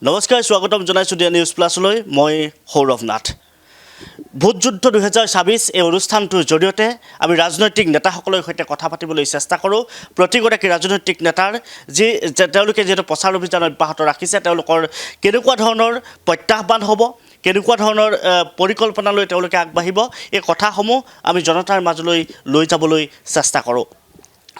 নমস্কাৰ, স্বাগতম জনাইছোঁ দিয়া নিউজ প্লাছলৈ। মই সৌৰভ নাথ। ভোটযুদ্ধ 2026 এই অনুষ্ঠানটোৰ জৰিয়তে আমি ৰাজনৈতিক নেতাসকলৰ সৈতে কথা পাতিবলৈ চেষ্টা কৰোঁ। প্ৰতিগৰাকী ৰাজনৈতিক নেতাৰ তেওঁলোকে যিহেতু প্ৰচাৰ অভিযান অব্যাহত ৰাখিছে, তেওঁলোকৰ কেনেকুৱা ধৰণৰ প্ৰত্যাহ্বান হ'ব, কেনেকুৱা ধৰণৰ পৰিকল্পনালৈ তেওঁলোকে আগবাঢ়িব, এই কথাসমূহ আমি জনতাৰ মাজলৈ লৈ যাবলৈ চেষ্টা কৰোঁ।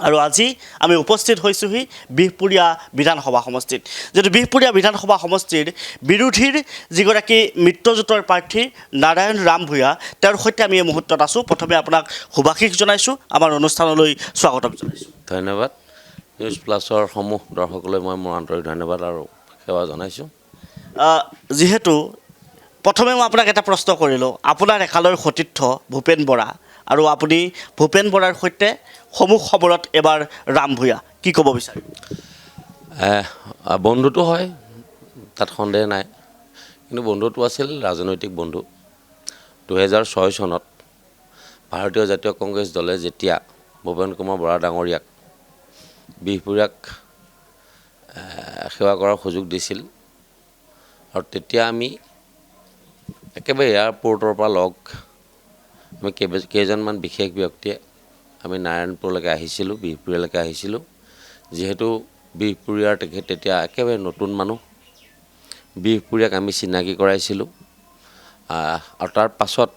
আৰু আজি আমি উপস্থিত হৈছোঁহি বিহপুৰীয়া বিধানসভা সমষ্টিত। যিহেতু বিহপুৰীয়া বিধানসভা সমষ্টিৰ বিৰোধীৰ যিগৰাকী মিত্ৰজোঁটৰ প্ৰাৰ্থী নাৰায়ণ ৰাম ভূঞা, তেওঁৰ সৈতে আমি এই মুহূৰ্তত আছোঁ। প্ৰথমে আপোনাক শুভাশীষ জনাইছোঁ, আমাৰ অনুষ্ঠানলৈ স্বাগতম জনাইছোঁ। ধন্যবাদ। নিউজ প্লাছৰ সমূহ দৰ্শকলৈ মই মোৰ আন্তৰিক ধন্যবাদ আৰু সেৱা জনাইছোঁ। যিহেতু প্ৰথমে মই আপোনাক এটা প্ৰশ্ন কৰিলোঁ, আপোনাৰ একালৰ সতীৰ্থ ভূপেন বৰা আৰু আপুনি ভূপেন বৰাৰ সৈতে সমূহ সমৰত এবাৰ ৰাম ভূঞা, কি ক'ব বিচাৰিম? বন্ধুটো হয়, তাত সন্দেহ নাই, কিন্তু বন্ধুটো আছিল ৰাজনৈতিক বন্ধু। 2006 চনত ভাৰতীয় জাতীয় কংগ্ৰেছ দলে যেতিয়া ভূপেন কুমাৰ বৰা ডাঙৰীয়াক বিহপুৰীয়াক সেৱা কৰাৰ সুযোগ দিছিল, আৰু তেতিয়া আমি একেবাৰে এয়াৰপৰ্টৰ পৰা আমি কেইজনমান বিশেষ ব্যক্তিয়ে আমি নাৰায়ণপুৰলৈকে আহিছিলোঁ, বিহপুৰীয়ালৈকে আহিছিলোঁ। যিহেতু বিহপুৰীয়াৰ তেতিয়া একেবাৰে নতুন মানুহ, বিহপুৰীয়াক আমি চিনাকি কৰাইছিলোঁ। আৰু তাৰ পাছত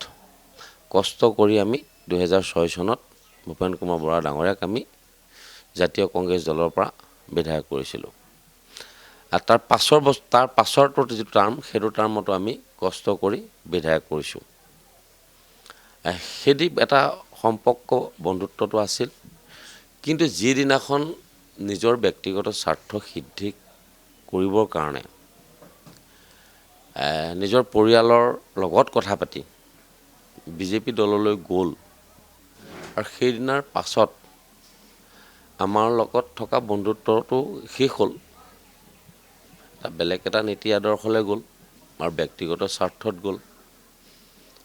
কষ্ট কৰি আমি 2006 চনত ভূপেন কুমাৰ বৰা ডাঙৰীয়াক আমি জাতীয় কংগ্ৰেছ দলৰ পৰা বিধায়ক কৰিছিলোঁ। আৰু তাৰ পাছৰটো যিটো টাৰ্ম, সেইটো টাৰ্মতো আমি কষ্ট কৰি বিধায়ক কৰিছোঁ। সেইদি এটা সম্পৰ্ক বন্ধুত্বটো আছিল। কিন্তু যিদিনাখন নিজৰ ব্যক্তিগত স্বাৰ্থ সিদ্ধি কৰিবৰ কাৰণে নিজৰ পৰিয়ালৰ লগত কথা পাতি বিজেপি দললৈ গ'ল, আৰু সেইদিনাৰ পাছত আমাৰ লগত থকা বন্ধুত্বটো শেষ হ'ল। বেলেগ এটা নীতি আদৰ্শলৈ গ'ল আৰু ব্যক্তিগত স্বাৰ্থত গ'ল,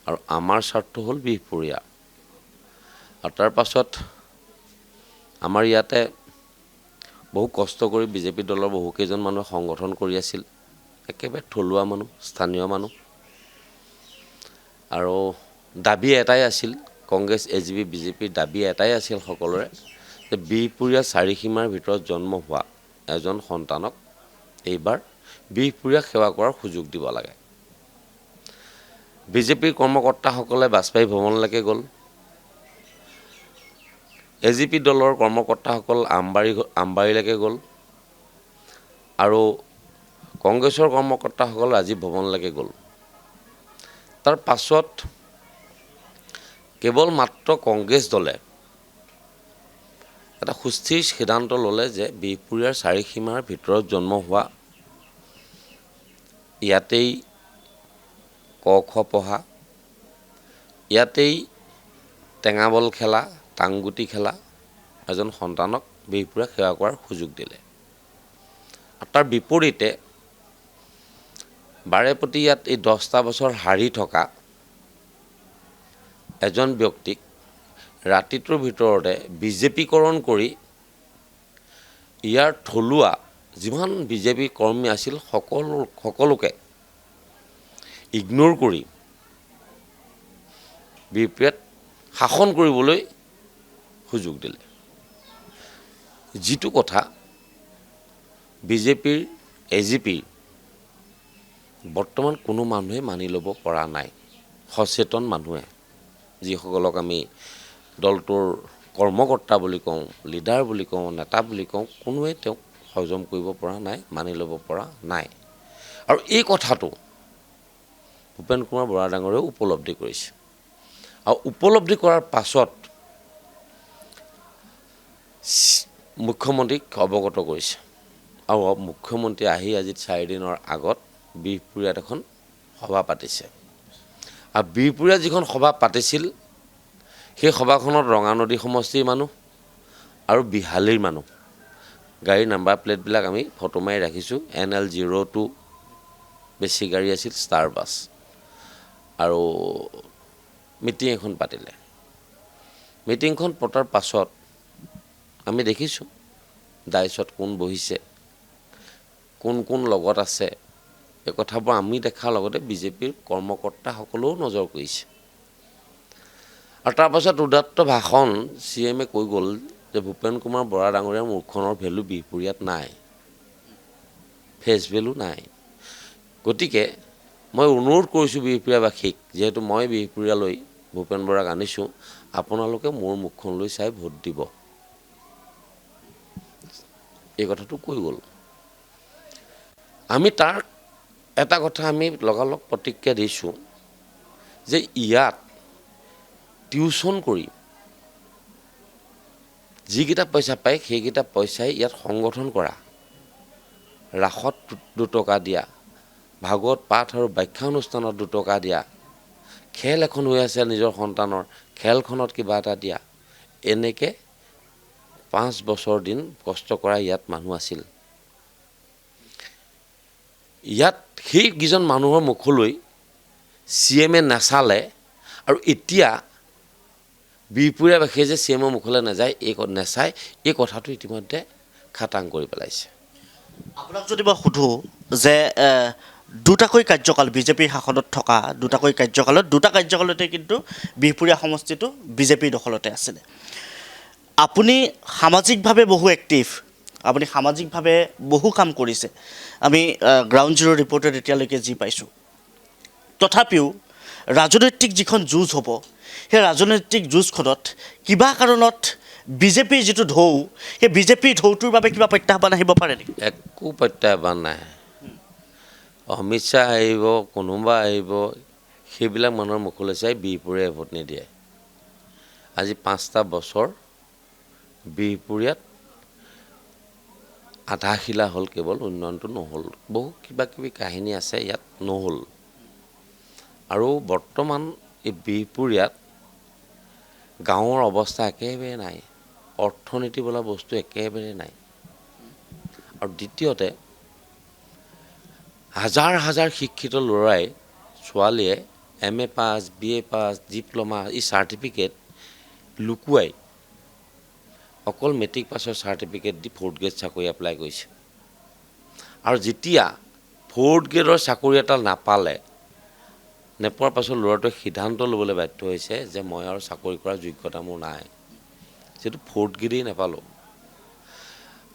আৰু আমাৰ স্বাৰ্থ হ'ল বিহপুৰীয়া। আৰু তাৰ পাছত আমাৰ ইয়াতে বহু কষ্ট কৰি বিজেপি দলৰ বহুকেইজন মানুহে সংগঠন কৰি আছিল, একেবাৰে থলুৱা মানুহ, স্থানীয় মানুহ। আৰু দাবী এটাই আছিল, কংগ্ৰেছ এজিপি বিজেপিৰ দাবী এটাই আছিল সকলোৰে, যে বিহপুৰীয়া চাৰিসীমাৰ ভিতৰত জন্ম হোৱা এজন সন্তানক এইবাৰ বিহপুৰীয়াক সেৱা কৰাৰ সুযোগ দিব লাগে। বিজেপিৰ কৰ্মকৰ্তাসকলে বাজপেয়ী ভৱনলৈকে গ'ল, এজিপি দলৰ কৰ্মকৰ্তাসকল আমবাৰীলৈকে গ'ল, আৰু কংগ্ৰেছৰ কৰ্মকৰ্তাসকল ৰাজীৱ ভৱনলৈকে গ'ল। তাৰ পাছত কেৱল মাত্ৰ কংগ্ৰেছ দলে এটা সুস্থিৰ সিদ্ধান্ত ল'লে যে বিহপুৰীয়াৰ চাৰিসীমাৰ ভিতৰত জন্ম হোৱা, ইয়াতেই ক খ পঢ়া, ইয়াতেই টেঙাবল খেলা, টাংগুটি খেলা এজন সন্তানক বিহপুৰীয়াক সেৱা কৰাৰ সুযোগ দিলে। আৰু তাৰ বিপৰীতে বাৰেপতি ইয়াত এই 10টা বছৰ হাৰি থকা এজন ব্যক্তিক ৰাতিটোৰ ভিতৰতে বিজেপিকৰণ কৰি ইয়াৰ থলুৱা যিমান বিজেপি কৰ্মী আছিল সকলোকে ইগনোৰ কৰি বিহপুৰীয়াত শাসন কৰিবলৈ সুযোগ দিলে। যিটো কথা বিজেপিৰ এজিপিৰ বৰ্তমান কোনো মানুহে মানি ল'ব পৰা নাই। সচেতন মানুহে, যিসকলক আমি দলটোৰ কৰ্মকৰ্তা বুলি কওঁ, লিডাৰ বুলি কওঁ, নেতা বুলি কওঁ, কোনোৱে তেওঁক হজম কৰিব পৰা নাই, মানি ল'ব পৰা নাই। আৰু এই কথাটো ভূপেন কুমাৰ বৰা ডাঙৰেও উপলব্ধি কৰিছে, আৰু উপলব্ধি কৰাৰ পাছত মুখ্যমন্ত্ৰীক অৱগত কৰিছে। আৰু মুখ্যমন্ত্ৰী আহি আজি 4 দিনৰ আগত বিহপুৰীয়াত এখন সভা পাতিছে। আৰু বিহপুৰীয়াত যিখন সভা পাতিছিল, সেই সভাখনত ৰঙানদী সমষ্টিৰ মানুহ আৰু বিহালীৰ মানুহ, গাড়ীৰ নাম্বাৰ প্লেটবিলাক আমি ফটো মাৰি ৰাখিছোঁ। NL02 বেছি গাড়ী আছিল, ষ্টাৰ বাছ, আৰু মিটিং এখন পাতিলে। মিটিংখন পতাৰ পাছত আমি দেখিছোঁ ডাইচত কোন বহিছে, কোন কোন লগত আছে, এই কথাবোৰ আমি দেখাৰ লগতে বিজেপিৰ কৰ্মকৰ্তাসকলেও নজৰ কৰিছে আৰু তাৰপাছত উদাত্ত ভাষণ CMে কৈ গ'ল যে ভূপেন কুমাৰ বৰা ডাঙৰীয়াৰ মুখখনৰ ভেলু বিহপুৰীয়াত নাই ফেচ ভেলু নাই গতিকে মই অনুৰোধ কৰিছোঁ বিহপুৰীয়াবাসীক যিহেতু মই বিহপুৰীয়ালৈ ভূপেন বৰাক আনিছোঁ আপোনালোকে মোৰ মুখখনলৈ চাই ভোট দিব এই কথাটো কৈ গ'ল আমি তাৰ এটা কথা আমি লগালগ প্ৰতিক্ৰিয়া দিছোঁ যে ইয়াত টিউচন কৰি যিকেইটা পইচা পায় সেইকেইটা পইচাই ইয়াত সংগঠন কৰা ৰাসত 2 টকা দিয়া ভাগৱত পাঠ আৰু ব্যাখ্যা অনুষ্ঠানত 2 টকা দিয়া খেল এখন হৈ আছে নিজৰ সন্তানৰ খেলখনত কিবা এটা দিয়া এনেকে 5 বছৰ দিন কষ্ট কৰা ইয়াত মানুহ আছিল ইয়াত সেই কিজন মানুহৰ মুখলৈ CMে নাচালে আৰু এতিয়া বিহপুৰীয়াবাসীয়ে যে CMৰ মুখলৈ নাযায় নেচায় এই কথাটো ইতিমধ্যে খাটাং কৰি পেলাইছে আপোনাক যদি মই সোধোঁ যে দুটাকৈ কাৰ্যকাল বিজেপিৰ শাসনত থকা দুটাকৈ কাৰ্যকালত দুটা কাৰ্যকালতে কিন্তু বিহপুৰীয়া সমষ্টিটো বিজেপিৰ দখলতে আছিলে আপুনি সামাজিকভাৱে বহু এক্টিভ আপুনি সামাজিকভাৱে বহু কাম কৰিছে আমি গ্ৰাউণ্ড জিৰ' ৰিপৰ্টত এতিয়ালৈকে যি পাইছোঁ তথাপিও ৰাজনৈতিক যিখন যুঁজ হ'ব সেই ৰাজনৈতিক যুঁজখনত কিবা কাৰণত বিজেপিৰ যিটো ঢৌ সেই বিজেপিৰ ঢৌটোৰ বাবে কিবা প্ৰত্যাহ্বান আহিব পাৰে নেকি একো প্ৰত্যাহ্বান নাই অমিত শ্বাহ আহিব কোনোবা আহিব সেইবিলাক মানুহৰ মুখলৈ চাই বিহপুৰীয়াই ভোট নিদিয়ে আজি 5টা বছৰ বিহপুৰীয়াত আধাশিলা হ'ল কেৱল উন্নয়নটো নহ'ল বহু কিবা কিবি কাহিনী আছে ইয়াত নহ'ল আৰু বৰ্তমান এই বিহপুৰীয়াত গাঁৱৰ অৱস্থা একেবাৰে নাই অৰ্থনীতি বোলা বস্তু একেবাৰে নাই আৰু দ্বিতীয়তে হাজাৰ হাজাৰ শিক্ষিত ল'ৰাই ছোৱালীয়ে MA পাছ BA পাছ ডিপ্ল'মা এই চাৰ্টিফিকেট লুকুৱাই অকল মেট্ৰিক পাছৰ চাৰ্টিফিকেট দি 4th গ্ৰেড চাকৰি এপ্লাই কৰিছে আৰু যেতিয়া 4th গ্ৰেডৰ চাকৰি এটা নাপালে নেপোৱাৰ পাছত ল'ৰাটোৱে সিদ্ধান্ত ল'বলৈ বাধ্য হৈছে যে মই আৰু চাকৰি কৰাৰ যোগ্যতা মোৰ নাই যিটো 4th গ্ৰেডেই নাপালোঁ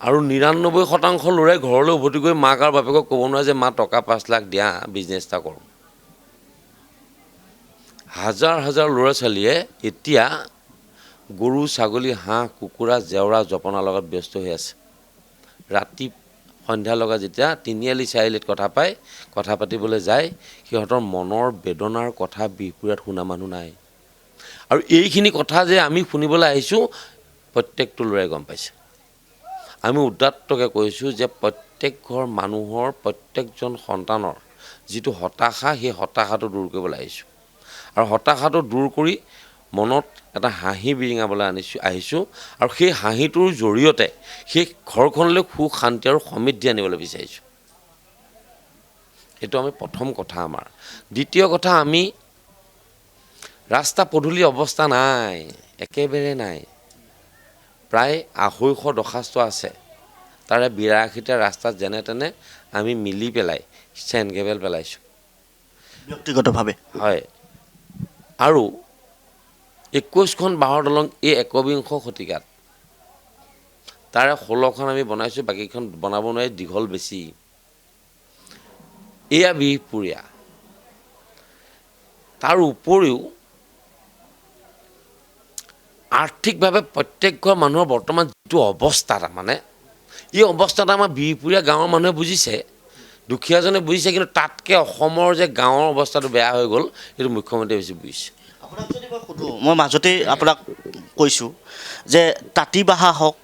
আৰু 99% ল'ৰাই ঘৰলৈ উভতি গৈ মাক আৰু বাপেকক ক'ব নোৱাৰে যে মা টকা 5 লাখ দিয়া বিজনেছ এটা কৰোঁ হাজাৰ হাজাৰ ল'ৰা ছোৱালীয়ে এতিয়া গৰু ছাগলী হাঁহ কুকুৰা জেওৰা জপনাৰ লগত ব্যস্ত হৈ আছে ৰাতি সন্ধ্যা লগা যেতিয়া তিনিআলি চাৰিআলিত কথা পাতিবলৈ যায় সিহঁতৰ মনৰ বেদনাৰ কথা বিহপুৰীয়াত শুনা মানুহ নাই আৰু এইখিনি কথা যে আমি শুনিবলৈ আহিছোঁ প্ৰত্যেকটো ল'ৰাই গম পাইছে আমি উদাত্তকৈ কৈছোঁ যে প্ৰত্যেক ঘৰ মানুহৰ প্ৰত্যেকজন সন্তানৰ যিটো হতাশা সেই হতাশাটো দূৰ কৰিবলৈ আহিছোঁ আৰু হতাশাটো দূৰ কৰি মনত এটা হাঁহি বিৰিঙাবলৈ আহিছোঁ আৰু সেই হাঁহিটোৰ জৰিয়তে সেই ঘৰখনলৈ সুখ শান্তি আৰু সমৃদ্ধি আনিবলৈ বিচাৰিছোঁ এইটো আমি প্ৰথম কথা আমাৰ দ্বিতীয় কথা আমি ৰাস্তা পদূলি অৱস্থা নাই একেবাৰে নাই প্ৰায় 250 দৰখাস্ত আছে তাৰে 82টা ৰাস্তাত যেনে তেনে আমি মিলি পেলাই চেন কেবল পেলাইছোঁ ব্যক্তিগতভাৱে হয় আৰু 21খন বাঁহৰ দলং এই 21শ শতিকাত তাৰে 16খন আমি বনাইছোঁ বাকীখন বনাব নোৱাৰি দীঘল বেছি এয়া বিহপুৰীয়া তাৰ উপৰিও আৰ্থিকভাৱে প্ৰত্যেক ঘৰ মানুহৰ বৰ্তমান যিটো অৱস্থা তাৰমানে এই অৱস্থাটো আমাৰ বিহপুৰীয়া গাঁৱৰ মানুহে বুজিছে দুখীয়াজনে বুজিছে কিন্তু তাতকৈ অসমৰ যে গাঁৱৰ অৱস্থাটো বেয়া হৈ গ'ল সেইটো মুখ্যমন্ত্ৰীয়ে বেছি বুজিছে আপোনাক যদি মই সোধোঁ মই মাজতেই আপোনাক কৈছোঁ যে তাঁতিবাহা হওক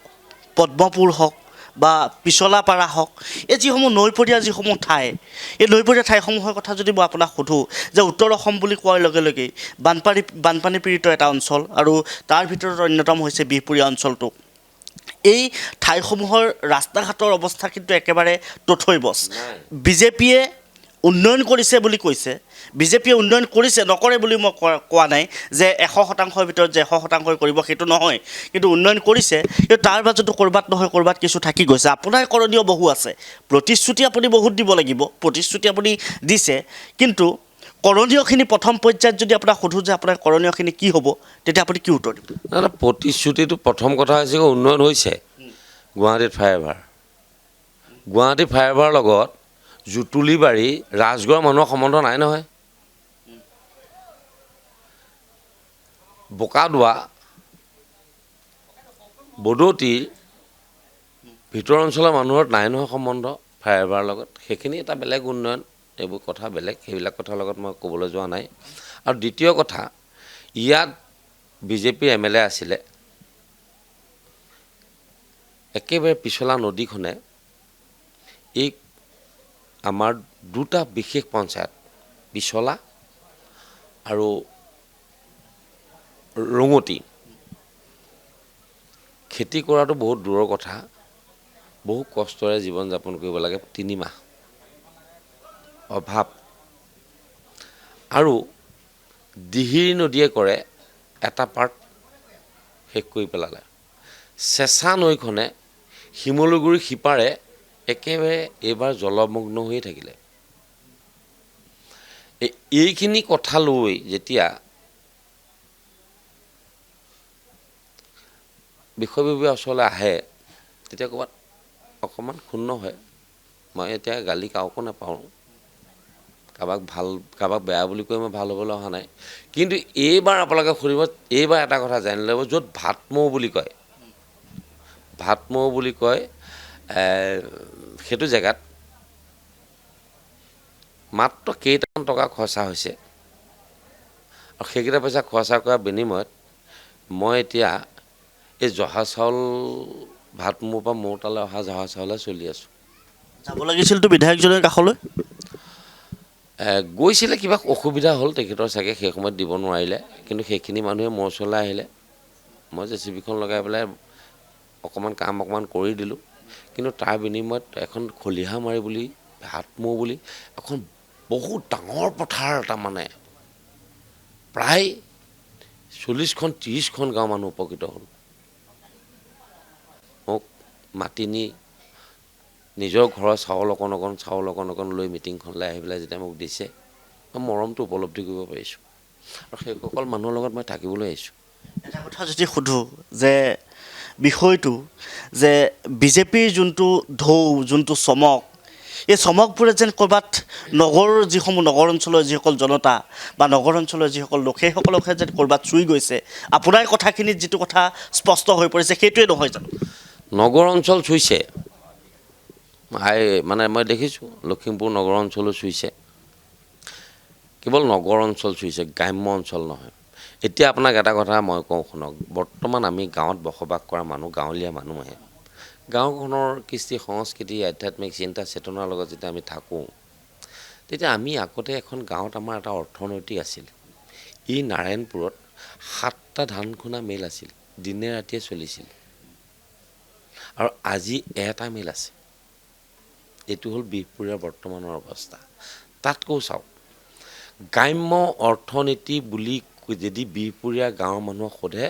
পদ্মপুৰ হওক বা পিছলাপাৰা হওক এই যিসমূহ নৈপৰীয়া যিসমূহ ঠাই এই নৈপৰীয়া ঠাইসমূহৰ কথা যদি মই আপোনাক সোধোঁ যে উত্তৰ অসম বুলি কোৱাৰ লগে লগেই বানপানী পীড়িত এটা অঞ্চল আৰু তাৰ ভিতৰত অন্যতম হৈছে বিহপুৰীয়া অঞ্চলটো এই ঠাইসমূহৰ ৰাস্তা ঘাটৰ অৱস্থা কিন্তু একেবাৰে তথৈবচ বিজেপিয়ে উন্নয়ন কৰিছে বুলি কৈছে, বিজেপিয়ে উন্নয়ন কৰিছে, নকৰে বুলি মই কোৱা নাই যে 100%ৰ ভিতৰত যে 100% কৰিব সেইটো নহয়, কিন্তু উন্নয়ন কৰিছে। কিন্তু তাৰ মাজতো ক'ৰবাত নহয় ক'ৰবাত কিছু থাকি গৈছে। আপোনাৰ কৰণীয় বহু আছে, প্ৰতিশ্ৰুতি আপুনি বহুত দিব লাগিব, প্ৰতিশ্ৰুতি আপুনি দিছে, কিন্তু কৰণীয়খিনি প্ৰথম পৰ্যায়ত যদি আপোনাক সোধোঁ যে আপোনাৰ কৰণীয়খিনি কি হ'ব, তেতিয়া আপুনি কি উত্তৰ দিব? প্ৰতিশ্ৰুতিটো প্ৰথম কথা হৈছে উন্নয়ন হৈছে। গুৱাহাটীত ফ্লাইঅভাৰ, গুৱাহাটী ফ্লাইঅভাৰৰ লগত জুতুলিবাৰী ৰাজগড়ৰ মানুহৰ সম্বন্ধ নাই নহয়। বোকাদোৱা বদতিৰ ভিতৰ অঞ্চলৰ মানুহৰ নাই নহয় সম্বন্ধ ফ্লাইঅভাৰৰ লগত। সেইখিনি এটা বেলেগ উন্নয়ন, এইবোৰ কথা বেলেগ, সেইবিলাক কথাৰ লগত মই ক'বলৈ যোৱা নাই। আৰু দ্বিতীয় কথা, ইয়াত বিজেপিৰ MLA আছিলে, একেবাৰে পিছলা নদীখনে এই আমাৰ দুটা বিশেষ পঞ্চায়ত, পিছলা আৰু ৰঙতি, খেতি কৰাটো বহুত দূৰৰ কথা, বহু কষ্টৰে জীৱন যাপন কৰিব লাগে, 3 মাহ অভাৱ। আৰু দিহিং নদীয়ে কৰে এটা পাৰ্ট শেষ কৰি পেলালে। চেঁচা নৈখনে শিমলুগুৰি সিপাৰে একেবাৰে এইবাৰ জলমগ্ন হৈয়ে থাকিলে। এইখিনি কথা লৈ যেতিয়া বিষয়ববীয়াৰ ওচৰলৈ আহে, তেতিয়া ক'ৰবাত অকণমান ক্ষুণ্ণ হয়। মই এতিয়া গালি কাকো নাপাওঁ, কাৰোবাক বেয়া বুলি কৈ মই ভাল হ'বলৈ অহা নাই। কিন্তু এইবাৰ আপোনালোকে সুধিব, এইবাৰ এটা কথা জানি ল'ব, য'ত ভাতমৌ বুলি কয়, ভাতমৌ বুলি কয়, সেইটো জেগাত মাত্ৰ কেইটামান টকা খৰচা হৈছে, আৰু সেইকেইটা পইচা খৰচা কৰাৰ বিনিময়ত মই এতিয়া এই জহা চাউল ভাতমৌৰ পৰা মোৰ তালৈ অহা জহা চাউলে চলি আছোঁ। যাব লাগিছিলতো বিধায়কজনৰ কাষলৈ। গৈছিলে, কিবা অসুবিধা হ'ল তেখেতৰ চাগে, সেই সময়ত দিব নোৱাৰিলে। কিন্তু সেইখিনি মানুহে মোৰ ওচৰলৈ আহিলে, মই JCBখন লগাই পেলাই অকণমান কাম কৰি দিলোঁ। কিন্তু তাৰ বিনিময়ত এখন খলিহামাৰি বুলি, ভাতমৌ বুলি এখন বহুত ডাঙৰ পথাৰ, এটা মানে প্ৰায় 40খন 30খন গাঁৱৰ মানুহ উপকৃত হ'ল। মোক মাতি নি নিজৰ ঘৰৰ চাউল অকণ লৈ মিটিংখনলৈ আহি পেলাই যেতিয়া মোক দিছে, মই মৰমটো উপলব্ধি কৰিব পাৰিছোঁ। আৰু সেইসকল মানুহৰ লগত মই থাকিবলৈ আহিছোঁ। এটা কথা যদি সোধোঁ যে বিষয়টো যে বিজেপিৰ যোনটো ঢৌ, যোনটো চমক, এই চমকবোৰে যেন ক'ৰবাত নগৰৰ যিসমূহ নগৰ অঞ্চলৰ যিসকল জনতা বা নগৰ অঞ্চলৰ যিসকল লোক, সেইসকলকহে যেন ক'ৰবাত চুই গৈছে। আপোনাৰ কথাখিনিত যিটো কথা স্পষ্ট হৈ পৰিছে, সেইটোৱে নহয় জানো? নগৰ অঞ্চল চুইছে, মানে মই দেখিছোঁ লখিমপুৰ নগৰ অঞ্চলো চুইছে। কেৱল নগৰ অঞ্চল চুইছে, গ্ৰাম্য অঞ্চল নহয়। এতিয়া আপোনাক এটা কথা মই কওঁ শুনক, বৰ্তমান আমি গাঁৱত বসবাস কৰা মানুহ, গাঁৱলীয়া মানুহে গাঁওখনৰ কৃষ্টি সংস্কৃতি, আধ্যাত্মিক চিন্তা চেতনাৰ লগত যেতিয়া আমি থাকোঁ, তেতিয়া আমি আগতে এখন গাঁৱত আমাৰ এটা অৰ্থনৈতিক আছিল। এই নাৰায়ণপুৰত 7টা ধান খুন্দা মিল আছিল, দিনে ৰাতিয়ে চলিছিল। আৰু আজি এটা মিল আছে। এইটো হ'ল বিহপুৰীয়াৰ বৰ্তমানৰ অৱস্থা। তাতকৈ চাওক, গ্ৰাম্য অৰ্থনীতি বুলি যদি বিহপুৰীয়া গাঁৱৰ মানুহক সোধে,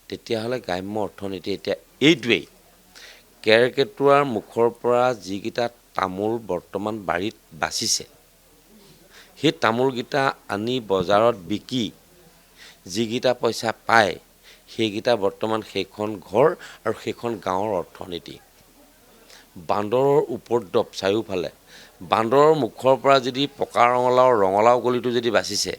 তেতিয়াহ'লে গ্ৰাম্য অৰ্থনীতি এতিয়া এইটোৱেই, কেৰ্কেটুৱাৰ মুখৰ পৰা যিকেইটা তামোল বৰ্তমান বাৰীত বাচিছে, সেই তামোলকেইটা আনি বজাৰত বিকি যিকেইটা পইচা পায়, সেইকেইটা বৰ্তমান সেইখন ঘৰ আৰু সেইখন গাঁৱৰ অৰ্থনীতি। বান্দৰৰ উপদ্ৰৱ চাৰিওফালে, বান্দৰৰ মুখৰ পৰা যদি পকা ৰঙালাও কলিটো যদি বাচিছে,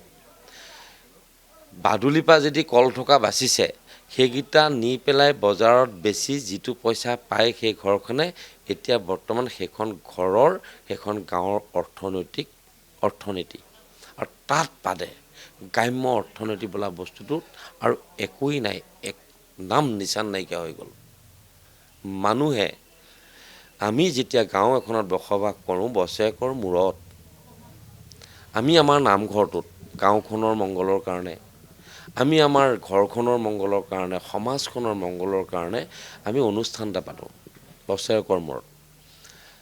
বাদুলিৰ পৰা যদি কল থকা বাচিছে, সেইকেইটা নি পেলাই বজাৰত বেচি যিটো পইচা পায় সেই ঘৰখনে, এতিয়া বৰ্তমান সেইখন ঘৰৰ, সেইখন গাঁৱৰ অৰ্থনীতি। আৰু তাত বাদে গ্ৰাম্য অৰ্থনীতি বোলা বস্তুটোত আৰু একোৱেই নাই, এক নাম নিচান নাইকিয়া হৈ গ'ল। মানুহে, আমি যেতিয়া গাঁও এখনত বসবাস কৰোঁ, বছৰেকৰ মূৰত আমি আমাৰ নামঘৰটোত গাঁওখনৰ মংগলৰ কাৰণে, আমি আমাৰ ঘৰখনৰ মংগলৰ কাৰণে, সমাজখনৰ মংগলৰ কাৰণে আমি অনুষ্ঠান এটা পাতোঁ বছৰেকৰ মূৰত।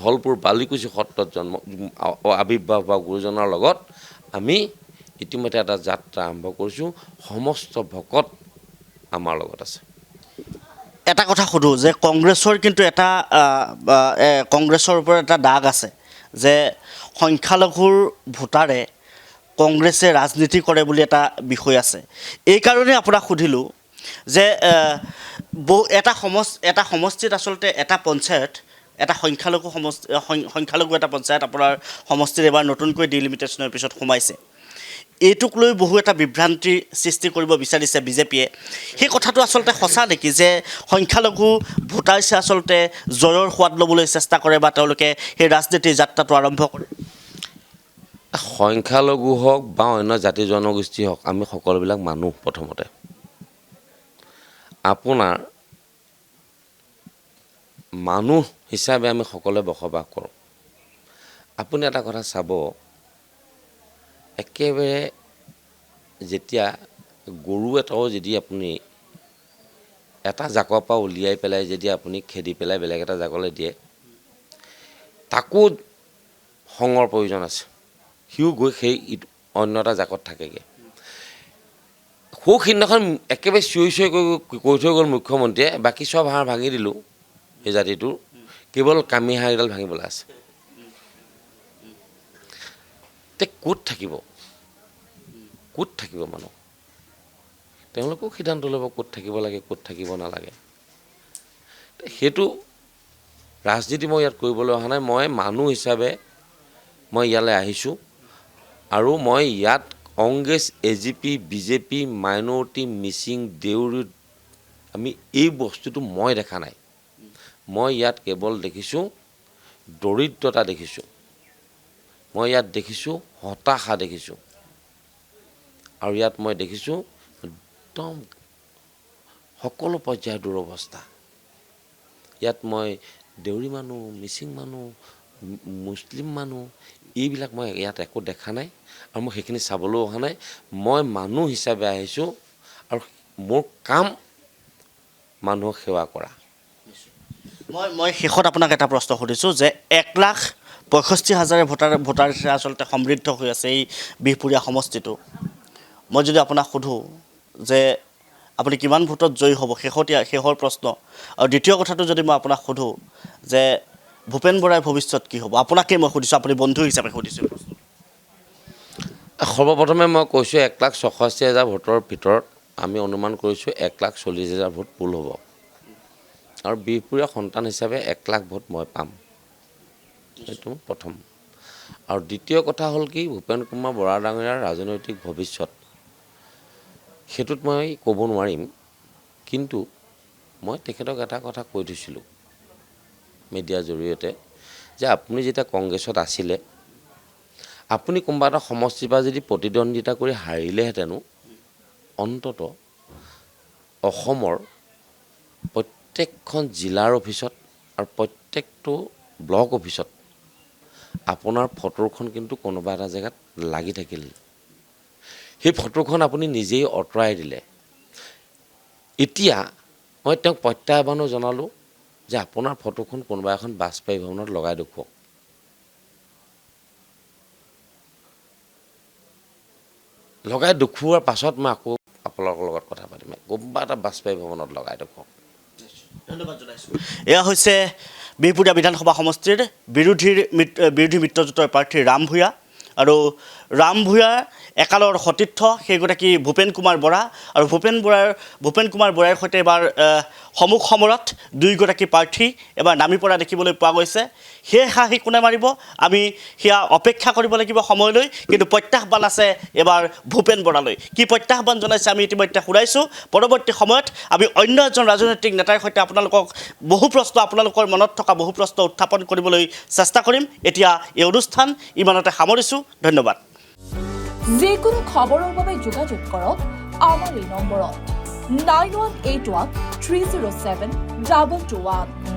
ধলপুৰ বালিকুচি সত্ৰত আৱিৰ্ভাৱ হোৱা গুৰুজনাৰ লগত আমি ইতিমধ্যে এটা যাত্ৰা আৰম্ভ কৰিছোঁ। সমস্ত ভকত আমাৰ লগত আছে। এটা কথা সোধোঁ যে কংগ্ৰেছৰ কিন্তু এটা কংগ্ৰেছৰ ওপৰত এটা দাগ আছে যে সংখ্যালঘুৰ ভোটাৰে কংগ্ৰেছে ৰাজনীতি কৰে বুলি এটা বিষয় আছে। এইকাৰণে আপোনাক সুধিলোঁ যে এটা সমষ্টিত আচলতে এটা পঞ্চায়ত এটা সংখ্যালঘু এটা পঞ্চায়ত আপোনাৰ সমষ্টিত এবাৰ নতুনকৈ ডিলিমিটেশ্যনৰ পিছত সোমাইছে। এইটোক লৈ বহু এটা বিভ্ৰান্তি সৃষ্টি কৰিব বিচাৰিছে বিজেপিয়ে। সেই কথাটো আচলতে সঁচা নেকি যে সংখ্যালঘু ভোটাৰছে আচলতে জয়ৰ সোৱাদ ল'বলৈ চেষ্টা কৰে বা তেওঁলোকে সেই ৰাজনীতিৰ যাত্ৰাটো আৰম্ভ কৰে? সংখ্যালঘু হওক বা অন্য জাতি জনগোষ্ঠী হওক, আমি সকলোবিলাক মানুহ। প্ৰথমতে আপোনাৰ মানুহ হিচাপে আমি সকলোৱে বসবাস কৰোঁ। আপুনি এটা কথা চাব, একেবাৰে যেতিয়া গৰু এটাও যদি আপুনি এটা জাকৰ পৰা উলিয়াই পেলাই যদি আপুনি খেদি পেলাই বেলেগ এটা জাকলৈ দিয়ে, তাকো সংগৰ প্ৰয়োজন আছে। সিও গৈ সেই অন্য এটা জাকত থাকেগৈ। সিদিনাখন একেবাৰে চিঞৰি চিঞৰি কৈ থৈ গ'ল মুখ্যমন্ত্ৰীয়ে, বাকী চব হাড় ভাঙি দিলোঁ এই জাতিটোৰ, কেৱল কামি হাড়কেইডাল ভাঙিবলৈ আছে। তে ক'ত থাকিব মানুহ? তেওঁলোকেও সিদ্ধান্ত ল'ব ক'ত থাকিব লাগে, ক'ত থাকিব নালাগে। সেইটো ৰাজনীতি মই ইয়াত কৰিবলৈ অহা নাই। মই মানুহ হিচাপে মই ইয়ালৈ আহিছোঁ আৰু মই ইয়াত Congress, AGP, BJP, minority, Mising, Deori, আমি এই বস্তুটো মই দেখা নাই। মই ইয়াত কেৱল দেখিছোঁ দৰিদ্ৰতা দেখিছোঁ, মই ইয়াত দেখিছোঁ হতাশা দেখিছোঁ, আৰু ইয়াত মই দেখিছোঁ একদম সকলো পৰ্যায়ৰ দুৰৱস্থা। ইয়াত মই দেউৰী মানুহ, মিচিং মানুহ, মুছলিম মানুহ, এইবিলাক মই ইয়াত একো দেখা নাই আৰু মই সেইখিনি চাবলৈও অহা নাই। মই মানুহ হিচাপে আহিছোঁ আৰু মোৰ কাম মানুহক সেৱা কৰা। মই শেষত আপোনাক এটা প্ৰশ্ন সুধিছোঁ যে 1,65,000 ভোটাৰ আচলতে সমৃদ্ধ হৈ আছে এই বিহপুৰীয়া সমষ্টিটো। মই যদি আপোনাক সোধোঁ যে আপুনি কিমান ভোটত জয়ী হ'ব, শেষৰ প্ৰশ্ন। আৰু দ্বিতীয় কথাটো যদি মই আপোনাক সোধোঁ যে ভূপেন বৰাৰ ভৱিষ্যত কি হ'ব, আপোনাকেই মই সুধিছোঁ, আপুনি বন্ধু হিচাপে সুধিছোঁ প্ৰশ্ন। সৰ্বপ্ৰথমে মই কৈছোঁ 1,66,000 ভোটৰ ভিতৰত আমি অনুমান কৰিছোঁ 1,40,000 ভোট পোল হ'ব, আৰু বিহপুৰীয়া সন্তান হিচাপে 1,00,000 ভোট মই পাম। সেইটো প্ৰথম। আৰু দ্বিতীয় কথা হ'ল কি, ভূপেন কুমাৰ বৰা ডাঙৰীয়াৰ ৰাজনৈতিক ভৱিষ্যত, সেইটোত মই ক'ব নোৱাৰিম। কিন্তু মই তেখেতক এটা কথা কৈ থৈছিলোঁ মিডিয়াৰ জৰিয়তে, যে আপুনি যেতিয়া কংগ্ৰেছত আছিলে, আপুনি কোনোবা এটা সমষ্টিৰ পৰা যদি প্ৰতিদ্বন্দ্বিতা কৰি হাৰিলেহেঁতেনো, অন্তত অসমৰ প্ৰত্যেকখন জিলাৰ অফিচত আৰু প্ৰত্যেকটো ব্লক অফিচত আপোনাৰ ফটোখন কিন্তু কোনোবা এটা জেগাত লাগি থাকিল। সেই ফটোখন আপুনি নিজেই আঁতৰাই দিলে। এতিয়া মই তেওঁক প্ৰত্যাহ্বানো জনালোঁ যে আপোনাৰ ফটোখন কোনোবা এখন বাজপেয়ী ভৱনত লগাই দেখুৱাওক। লগাই দেখুওৱাৰ পাছত মই আকৌ আপোনালোকৰ লগত কথা পাতিম। কোনোবা এটা বাজপেয়ী ভৱনত লগাই দেখুৱাওক। ধন্যবাদ জনাইছোঁ। এয়া হৈছে বিহপুৰীয়া বিধানসভা সমষ্টিৰ বিৰোধী মিত্ৰজোঁটৰ প্ৰাৰ্থী ৰাম ভূঞা, আৰু ৰাম ভূঞাৰ একালৰ সতীৰ্থ সেইগৰাকী ভূপেন কুমাৰ বৰা, আৰু ভূপেন কুমাৰ বৰাৰ সৈতে এবাৰ সমুখ সমৰত দুয়োগৰাকী প্ৰাৰ্থী এবাৰ নামি পৰা দেখিবলৈ পোৱা গৈছে। সেই হাঁহি কোনে মাৰিব, আমি সেয়া অপেক্ষা কৰিব লাগিব সময়লৈ। কিন্তু প্ৰত্যাহ্বান আছে এবাৰ ভূপেন বৰালৈ। কি প্ৰত্যাহ্বান জনাইছে আমি ইতিমধ্যে শুনাইছোঁ। পৰৱৰ্তী সময়ত আমি অন্য এজন ৰাজনৈতিক নেতাৰ সৈতে আপোনালোকৰ মনত থকা বহু প্ৰশ্ন উত্থাপন কৰিবলৈ চেষ্টা কৰিম। এতিয়া এই অনুষ্ঠান ইমানতে সামৰিছোঁ। ধন্যবাদ। যিকোনো খবৰৰ বাবে যোগাযোগ কৰক আমাৰ এই নম্বৰত 9181 307 221।